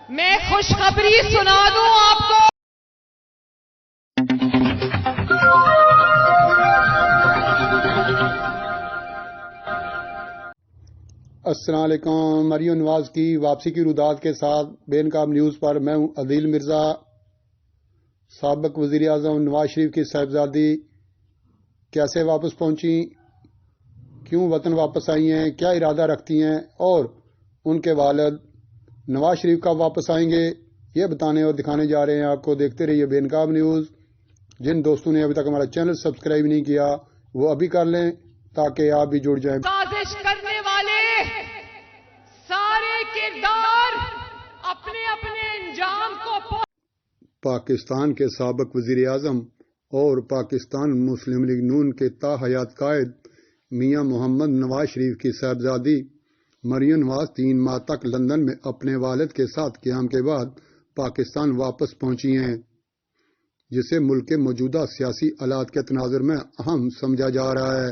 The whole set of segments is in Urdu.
میں خوشخبری سنا دوں آپ کو. السلام علیکم. مریم نواز کی واپسی کی رودات کے ساتھ بے نقاب نیوز پر میں ہوں عدیل مرزا. سابق وزیر اعظم نواز شریف کی صاحبزادی کیسے واپس پہنچی، کیوں وطن واپس آئی ہیں، کیا ارادہ رکھتی ہیں، اور ان کے والد نواز شریف کب واپس آئیں گے، یہ بتانے اور دکھانے جا رہے ہیں آپ کو. دیکھتے رہیے بے نقاب نیوز. جن دوستوں نے ابھی تک ہمارا چینل سبسکرائب نہیں کیا وہ ابھی کر لیں تاکہ آپ بھی جڑ جائیں. سازش کرنے والے سارے کردار اپنے اپنے انجام کو پاکستان کے سابق وزیر اعظم اور پاکستان مسلم لیگ نون کے تاحیات قائد میاں محمد نواز شریف کی صاحبزادی مریم نواز 3 ماہ تک لندن میں اپنے والد کے ساتھ قیام کے بعد پاکستان واپس پہنچی ہیں، جسے ملک کے موجودہ سیاسی حالات کے تناظر میں اہم سمجھا جا رہا ہے.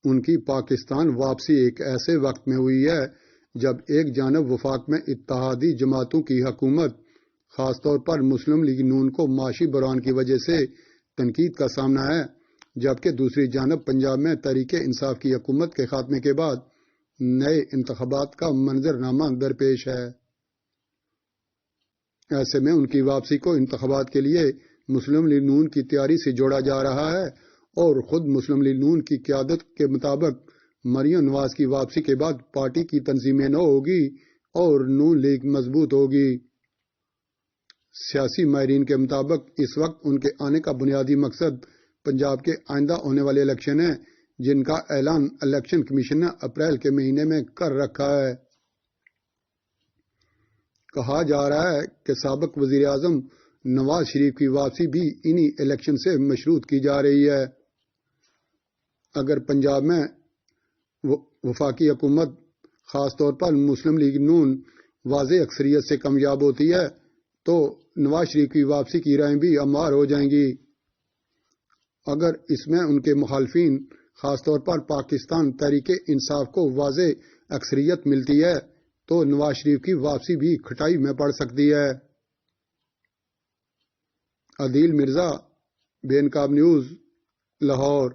ان کی پاکستان واپسی ایک ایسے وقت میں ہوئی ہے جب ایک جانب وفاق میں اتحادی جماعتوں کی حکومت خاص طور پر مسلم لیگ نون کو معاشی بحران کی وجہ سے تنقید کا سامنا ہے، جبکہ دوسری جانب پنجاب میں تحریک انصاف کی حکومت کے خاتمے کے بعد نئے انتخابات کا منظرنامہ درپیش ہے. ایسے میں ان کی واپسی کو انتخابات کے لیے مسلم لیگ نون کی تیاری سے جوڑا جا رہا ہے، اور خود مسلم لیگ نون کی قیادت کے مطابق مریم نواز کی واپسی کے بعد پارٹی کی تنظیمیں نو ہوگی اور نون لیگ مضبوط ہوگی. سیاسی ماہرین کے مطابق اس وقت ان کے آنے کا بنیادی مقصد پنجاب کے آئندہ ہونے والے الیکشن ہیں، جن کا اعلان الیکشن کمیشن نے اپریل کے مہینے میں کر رکھا ہے. کہا جا رہا ہے کہ سابق وزیر اعظم نواز شریف کی واپسی بھی انہی الیکشن سے مشروط کی جا رہی ہے. اگر پنجاب میں وفاقی حکومت خاص طور پر مسلم لیگ نون واضح اکثریت سے کامیاب ہوتی ہے تو نواز شریف کی واپسی کی راہیں بھی ہموار ہو جائیں گی. اگر اس میں ان کے مخالفین خاص طور پر پاکستان تحریک انصاف کو واضح اکثریت ملتی ہے تو نواز شریف کی واپسی بھی کھٹائی میں پڑ سکتی ہے. عدیل مرزا، بے نقاب نیوز، لاہور.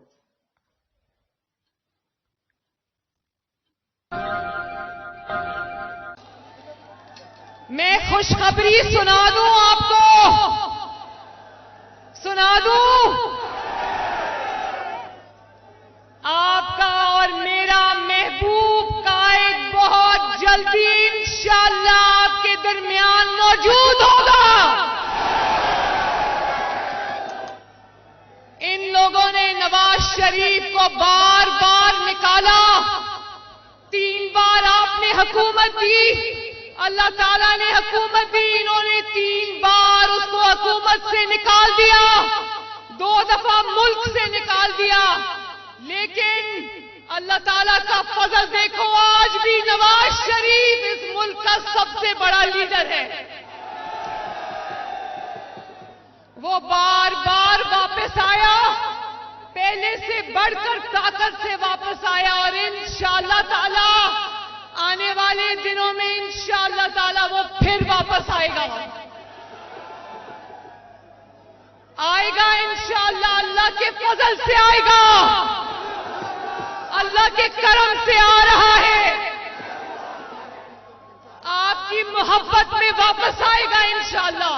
میں خوشخبری سنا دوں آپ کو، سنا دوں. آپ کا اور میرا محبوب قائد بہت جلدی انشاءاللہ آپ کے درمیان موجود ہوگا. ان لوگوں نے نواز شریف کو بار بار نکالا، 3 بار آپ نے حکومت دی، اللہ تعالیٰ نے حکومت دی، انہوں نے 3 بار اس کو حکومت سے نکال دیا، 2 دفعہ ملک سے نکال دیا. لیکن اللہ تعالیٰ کا فضل دیکھو، آج بھی نواز شریف اس ملک کا سب سے بڑا لیڈر ہے. وہ بار بار واپس آیا، پہلے سے بڑھ کر طاقت سے واپس آیا، اور انشاءاللہ تعالیٰ آنے والے دنوں میں انشاءاللہ تعالیٰ وہ پھر واپس آئے گا. آئے گا انشاءاللہ، اللہ کے فضل سے آئے گا، اللہ کے کرم سے آ رہا ہے. آپ کی محبت میں واپس آئے گا انشاءاللہ.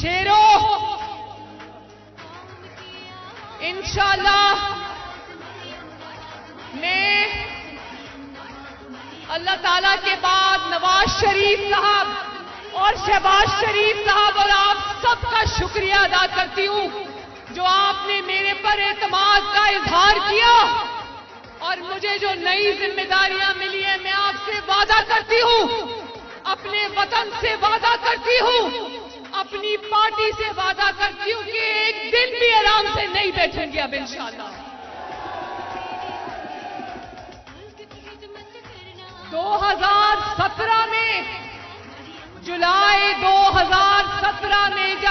شیرو، انشاءاللہ میں اللہ تعالیٰ کے بعد نواز شریف صاحب اور شہباز شریف صاحب اور آپ سب کا شکریہ ادا کرتی ہوں جو آپ نے میرے پر اعتماد کا اظہار کیا، اور مجھے جو نئی ذمہ داریاں ملی ہیں، میں آپ سے وعدہ کرتی ہوں، اپنے وطن سے وعدہ کرتی ہوں، اپنی پارٹی سے وعدہ کرتی ہوں کہ ایک دن بھی آرام سے نہیں بیٹھیں گے اب انشاءاللہ. 2017 میں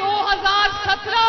2017